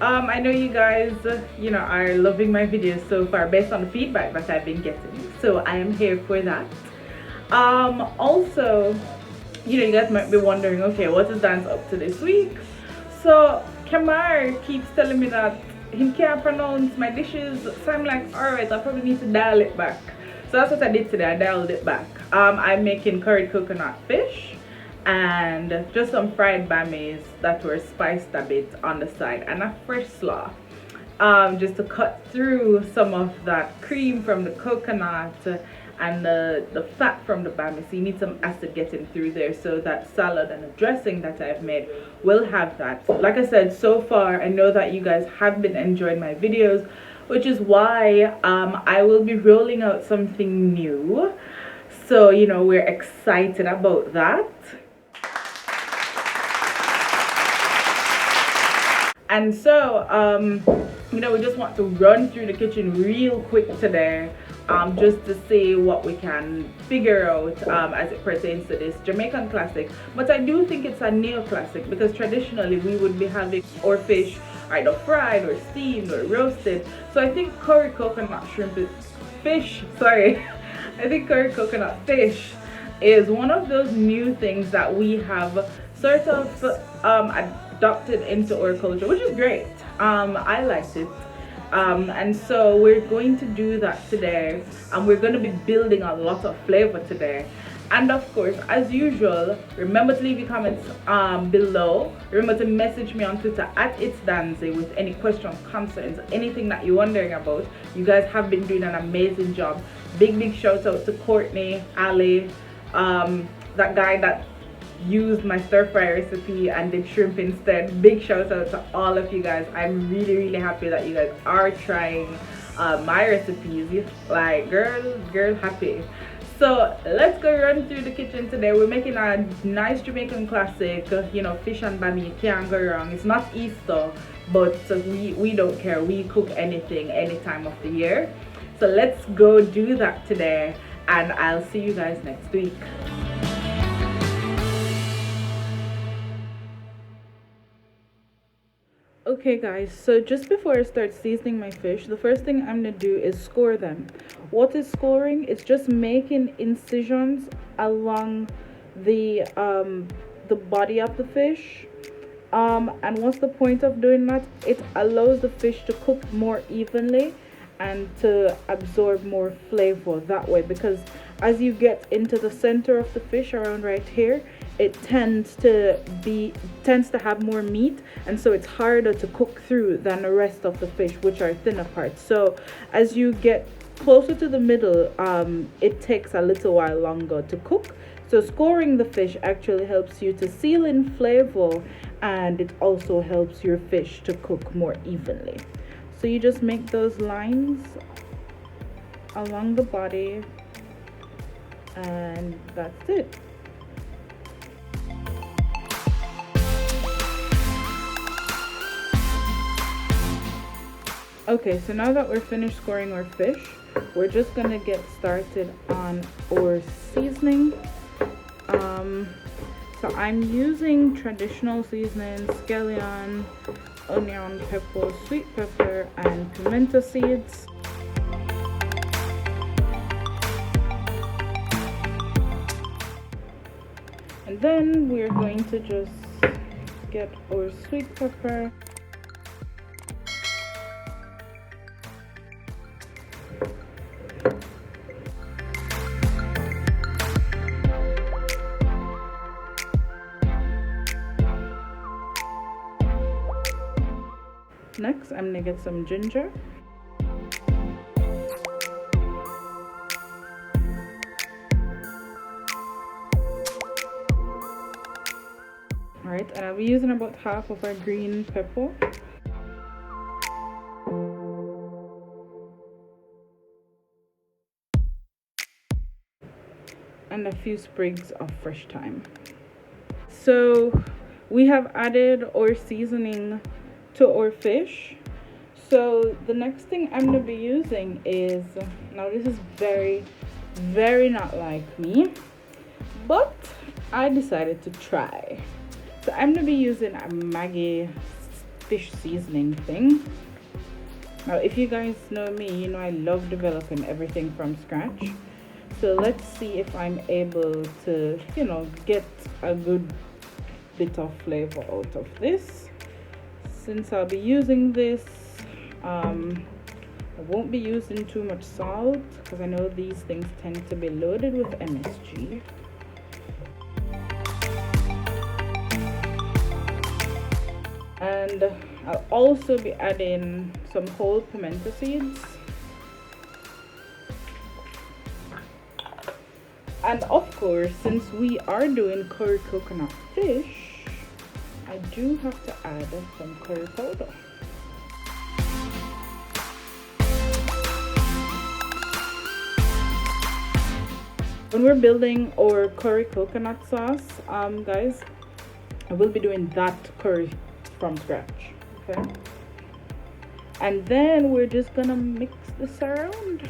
I know you guys, are loving my videos so far based on the feedback that I've been getting. So I am here for that. Also, you guys might be wondering, okay, what is Dance up to this week? So Kamar keeps telling me that he can't pronounce my dishes. So I'm like, alright, I probably need to dial it back. So that's what I did today. I dialed it back. I'm making curried coconut fish and just some fried bammies that were spiced a bit on the side, and a fresh slaw, just to cut through some of that cream from the coconut and the fat from the bammy. So you need some acid getting through there, so that salad and the dressing that I've made will have that. Like I said, so far I know that you guys have been enjoying my videos, which is why I will be rolling out something new. So we're excited about that. And so we just want to run through the kitchen real quick today, just to see what we can figure out as it pertains to this Jamaican classic. But I do think it's a neo-classic, because traditionally we would be having our fish either fried or steamed or roasted. So I think curry coconut fish is one of those new things that we have sort of adopted into our culture, which is great. I liked it. And so we're going to do that today, and we're going to be building a lot of flavor today. And of course, as usual, remember to leave your comments below. Remember to message me on Twitter at itsdanzii with any questions, concerns, anything that you're wondering about. You guys have been doing an amazing job. Big shout out to Courtney, Ali, that guy that used my stir fry recipe and did shrimp instead. Big shout out to all of you guys. I'm really happy that you guys are trying my recipes. Like, girl happy. So let's go run through the kitchen today. We're making a nice Jamaican classic, fish and bammy. You can't go wrong. It's not Easter, but we don't care. We cook anything any time of the year. So let's go do that today, and I'll see you guys next week. Okay guys, so just before I start seasoning my fish, the first thing I'm going to do is score them. What is scoring? It's just making incisions along the body of the fish. And what's the point of doing that? It allows the fish to cook more evenly and to absorb more flavor that way, because as you get into the center of the fish around right here, it tends to have more meat, and so it's harder to cook through than the rest of the fish, which are thinner parts. So as you get closer to the middle, it takes a little while longer to cook. So scoring the fish actually helps you to seal in flavor, and it also helps your fish to cook more evenly. So you just make those lines along the body, and that's it. Okay, so now that we're finished scoring our fish, we're just gonna get started on our seasoning. So I'm using traditional seasonings: scallion, onion, pepper, sweet pepper, and pimento seeds. And then we're going to just get our sweet pepper. Next, I'm gonna get some ginger. Alright, and I'll be using about half of our green pepper. And a few sprigs of fresh thyme. So we have added our seasoning to our fish. So the next thing I'm going to be using is, now this is very not like me, but I decided to try. So I'm going to be using a Maggie fish seasoning thing. Now, if you guys know me, you know I love developing everything from scratch. So let's see if I'm able to, you know, get a good bit of flavor out of this. Since I'll be using this, I won't be using too much salt because I know these things tend to be loaded with MSG. And I'll also be adding some whole pimento seeds. And of course, since we are doing curry coconut fish, I do have to add some curry powder. When we're building our curry coconut sauce, guys, I will be doing that curry from scratch, okay? And then we're just gonna mix this around.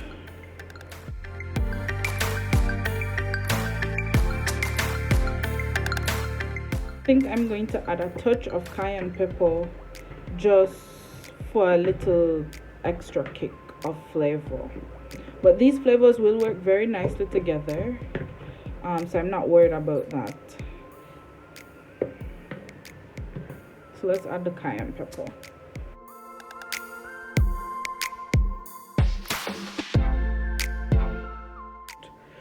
I think I'm going to add a touch of cayenne pepper just for a little extra kick of flavor. But these flavors will work very nicely together, so I'm not worried about that. So let's add the cayenne pepper.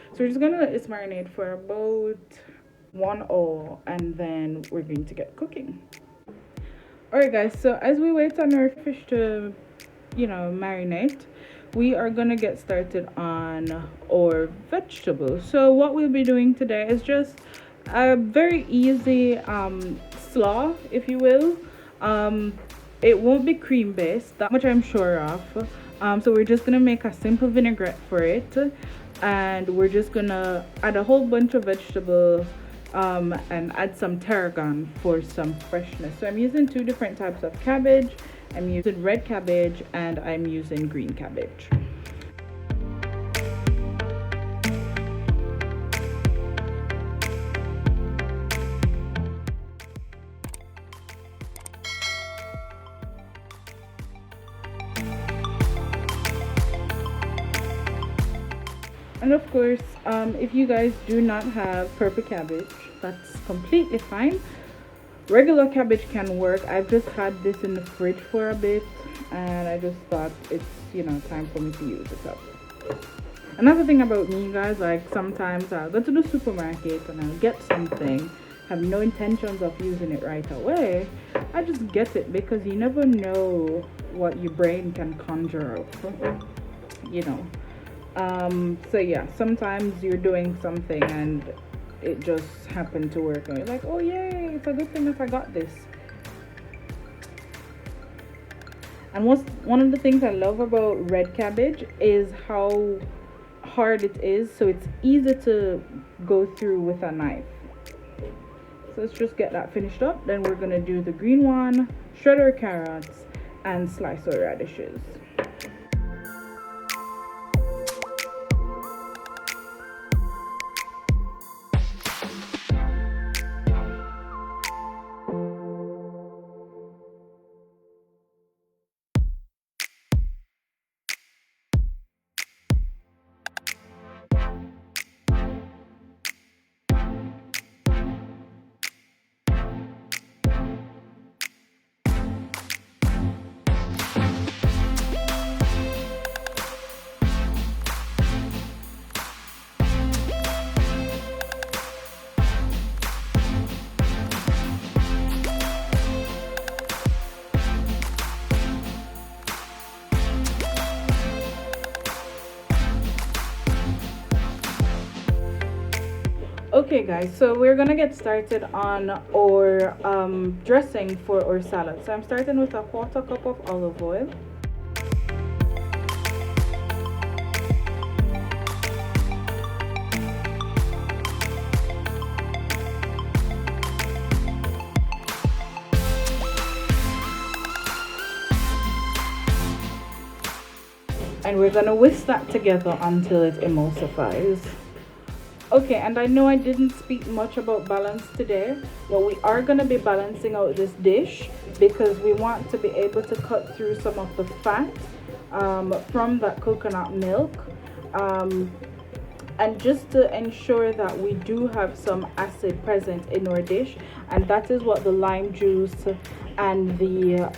So we're just gonna let this marinate for about 1 hour, and then we're going to get cooking. Alright guys, so as we wait on our fish to, you know, marinate, we are gonna get started on our vegetables. So what we'll be doing today is just a very easy slaw, if you will. It won't be cream based, that much I'm sure of. So we're just gonna make a simple vinaigrette for it, and we're just gonna add a whole bunch of vegetable and add some tarragon for some freshness. So I'm using 2 different types of cabbage. I'm using red cabbage and I'm using green cabbage. And of course, if you guys do not have purple cabbage, that's completely fine. Regular cabbage can work. I've just had this in the fridge for a bit, and I just thought it's, you know, time for me to use it up. Another thing about me, guys, like sometimes I'll go to the supermarket and I'll get something, have no intentions of using it right away. I just get it because you never know what your brain can conjure up, you know. So yeah, sometimes you're doing something and it just happened to work and you're like, oh yay, it's a good thing that I got this. And one of the things I love about red cabbage is how hard it is, so it's easy to go through with a knife. So let's just get that finished up. Then we're gonna do the green one, shred our carrots and slice our radishes. Okay guys, so we're gonna get started on our dressing for our salad. So I'm starting with a 1/4 cup of olive oil. And we're gonna whisk that together until it emulsifies. Okay, and I know I didn't speak much about balance today, but we are going to be balancing out this dish because we want to be able to cut through some of the fat from that coconut milk, and just to ensure that we do have some acid present in our dish, and that is what the lime juice and the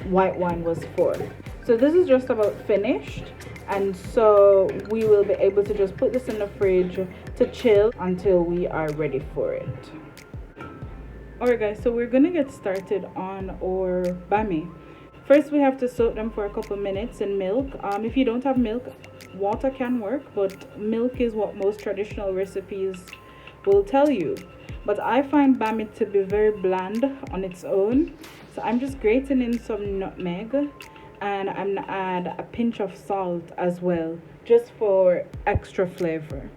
white wine was for. So this is just about finished, and so we will be able to just put this in the fridge to chill until we are ready for it. Alright guys, so we're gonna get started on our bammy. First we have to soak them for a couple minutes in milk. If you don't have milk, water can work, but milk is what most traditional recipes will tell you. But I find bammy to be very bland on its own, so I'm just grating in some nutmeg, and I'm gonna add a pinch of salt as well, just for extra flavor.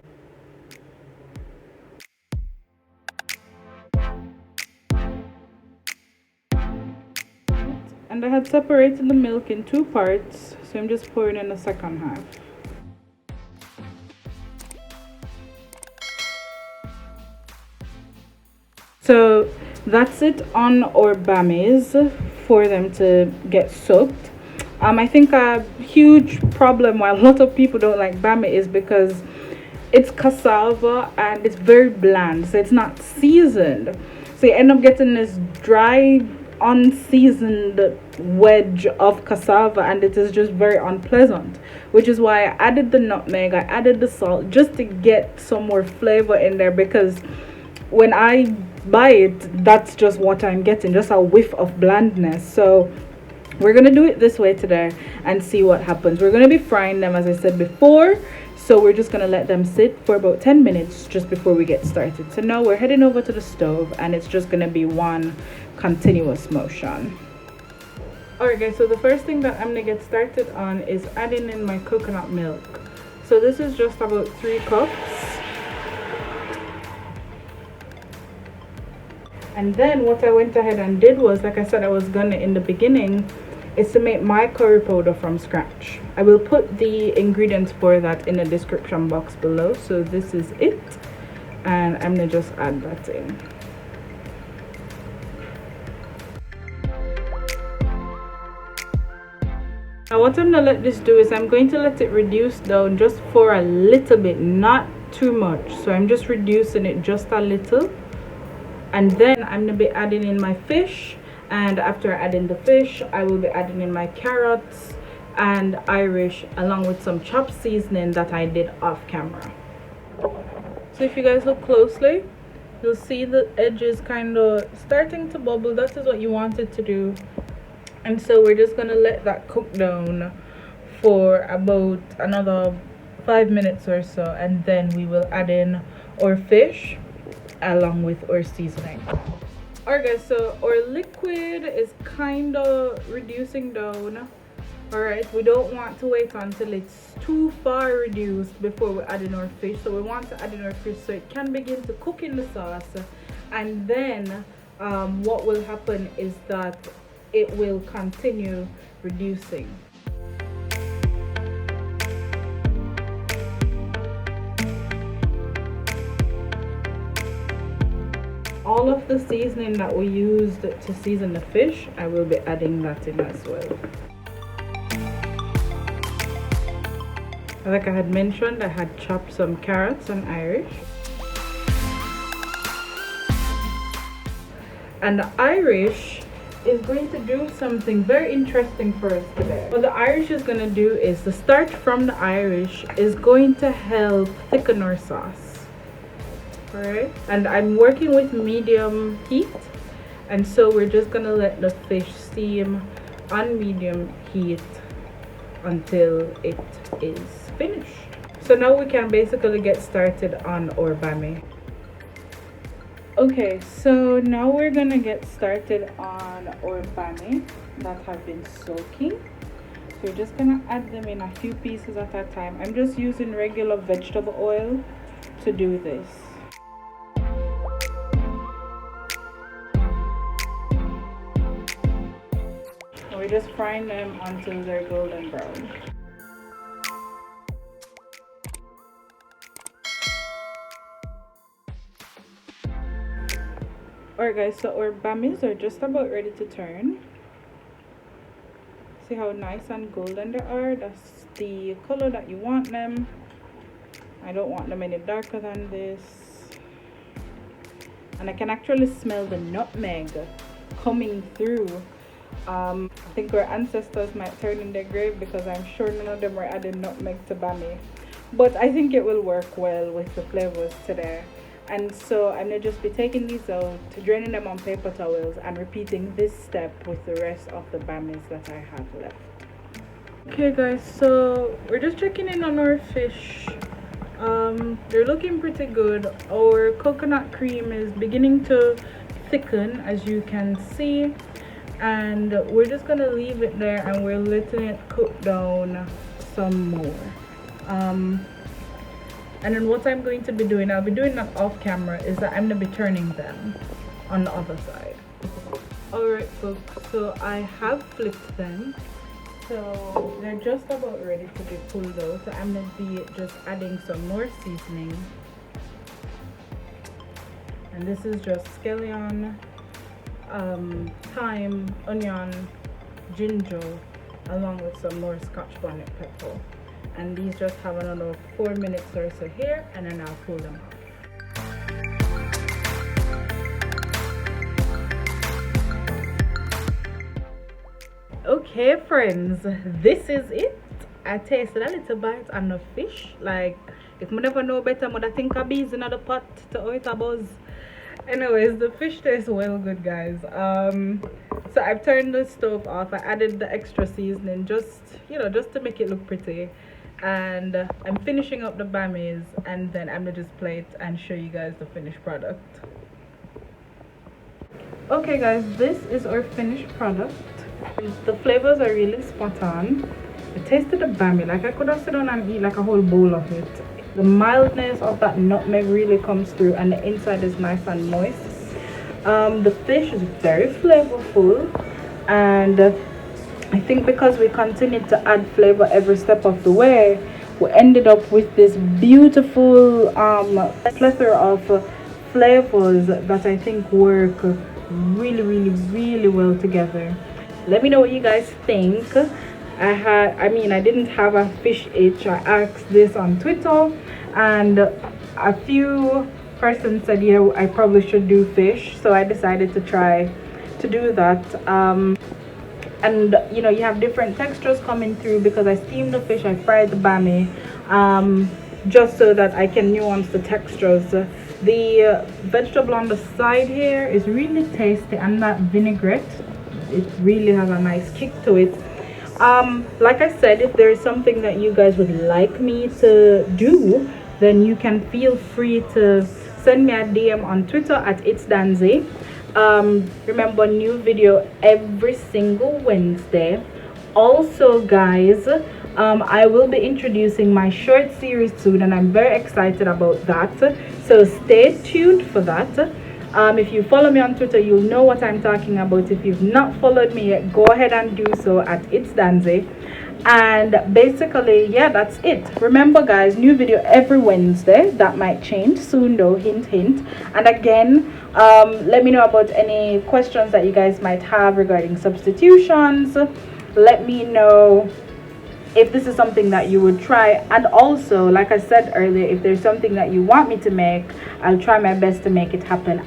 And I had separated the milk in two parts, so I'm just pouring in the second half. So that's it on our bammies for them to get soaked. I think a huge problem why a lot of people don't like bammy is because it's cassava and it's very bland, so it's not seasoned. So you end up getting this dry, unseasoned wedge of cassava, and it is just very unpleasant. Which is why I added the nutmeg, I added the salt just to get some more flavor in there, because when I buy it, that's just what I'm getting, just a whiff of blandness. So we're gonna do it this way today and see what happens. We're gonna be frying them, as I said before, so we're just gonna let them sit for about 10 minutes just before we get started. So now we're heading over to the stove, and it's just gonna be one continuous motion. Alright guys, so the first thing that I'm gonna get started on is adding in my coconut milk. So this is just about 3 cups. And then what I went ahead and did was, like I said I was gonna in the beginning, is to make my curry powder from scratch. I will put the ingredients for that in the description box below. So this is it, and I'm gonna just add that in. Now what I'm gonna let this do is I'm going to let it reduce down just for a little bit, not too much. So I'm just reducing it just a little, and then I'm gonna be adding in my fish, and after adding the fish I will be adding in my carrots and Irish, along with some chopped seasoning that I did off camera. So if you guys look closely, you'll see the edges kind of starting to bubble. That is what you want it to do. And so we're just gonna let that cook down for about another 5 minutes or so, and then we will add in our fish along with our seasoning. Alright guys, so our liquid is kind of reducing down. Alright, we don't want to wait until it's too far reduced before we add in our fish. So we want to add in our fish so it can begin to cook in the sauce, and then what will happen is that it will continue reducing. All of the seasoning that we used to season the fish, I will be adding that in as well. Like I had mentioned, I had chopped some carrots and Irish. And the Irish is going to do something very interesting for us today. What the Irish is going to do is the starch from the Irish is going to help thicken our sauce. Alright, and I'm working with medium heat, and so we're just gonna let the fish steam on medium heat until it is finished. So now we can basically get started on our bammy. Okay, so now we're gonna get started on our bammy that have been soaking. So we're just gonna add them in a few pieces at a time. I'm just using regular vegetable oil to do this. We're just frying them until they're golden brown. Alright guys, so our bammies are just about ready to turn. See how nice and golden they are? That's the color that you want them. I don't want them any darker than this. And I can actually smell the nutmeg coming through. I think our ancestors might turn in their grave because I'm sure none of them were adding nutmeg to bammy. But I think it will work well with the flavors today. And so I'm going to just be taking these out, draining them on paper towels, and repeating this step with the rest of the bammies that I have left. Okay guys, so we're just checking in on our fish. They're looking pretty good. Our coconut cream is beginning to thicken, as you can see. And we're just going to leave it there and we're letting it cook down some more. And then what I'm going to be doing, I'll be doing that off camera, is that I'm going to be turning them on the other side. Alright folks, so I have flipped them. So they're just about ready to be pulled out. So I'm going to be just adding some more seasoning. And this is just scallion, thyme, onion, ginger, along with some more scotch bonnet pepper. And these just have another 4 minutes or so here, and then I'll pull them off. Okay friends, this is it. I tasted a little bite on the fish. Like, if I never know better, I think of bees in the pot to oil a buzz. Anyways, the fish tastes well good guys. So I've turned the stove off. I added the extra seasoning just to make it look pretty. And I'm finishing up the bammies, and then I'm gonna just plate and show you guys the finished product. Okay guys, this is our finished product. The flavors are really spot on. I tasted the bammy, like I could have sit down and eat like a whole bowl of it. The mildness of that nutmeg really comes through, and the inside is nice and moist. The fish is very flavorful, and I think because we continued to add flavor every step of the way, we ended up with this beautiful plethora of flavors that I think work really well together. Let me know what you guys think. I didn't have a fish itch. I asked this on Twitter, and a few persons said, yeah, I probably should do fish, so I decided to try to do that. And you have different textures coming through because I steamed the fish, I fried the bammy, just so that I can nuance the textures. The vegetable on the side here is really tasty, and that vinaigrette, it really has a nice kick to it. Like I said, if there is something that you guys would like me to do, then you can feel free to send me a DM on Twitter at it's Danzii. Remember, new video every single Wednesday. Also guys, I will be introducing my short series soon, and I'm very excited about that, so stay tuned for that. If you follow me on Twitter, you'll know what I'm talking about. If you've not followed me yet, go ahead and do so at it's Danzii. And basically, yeah, that's it. Remember guys, new video every Wednesday. That might change soon though, hint hint. And again, let me know about any questions that you guys might have regarding substitutions. Let me know if this is something that you would try, and also, like I said earlier, if there's something that you want me to make, I'll try my best to make it happen.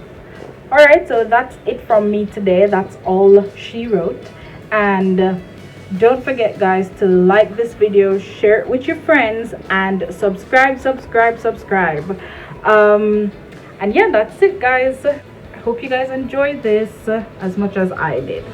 All right, so that's it from me today. That's all she wrote. And don't forget guys to like this video, share it with your friends, and subscribe. And yeah, that's it guys. I hope you guys enjoyed this as much as I did.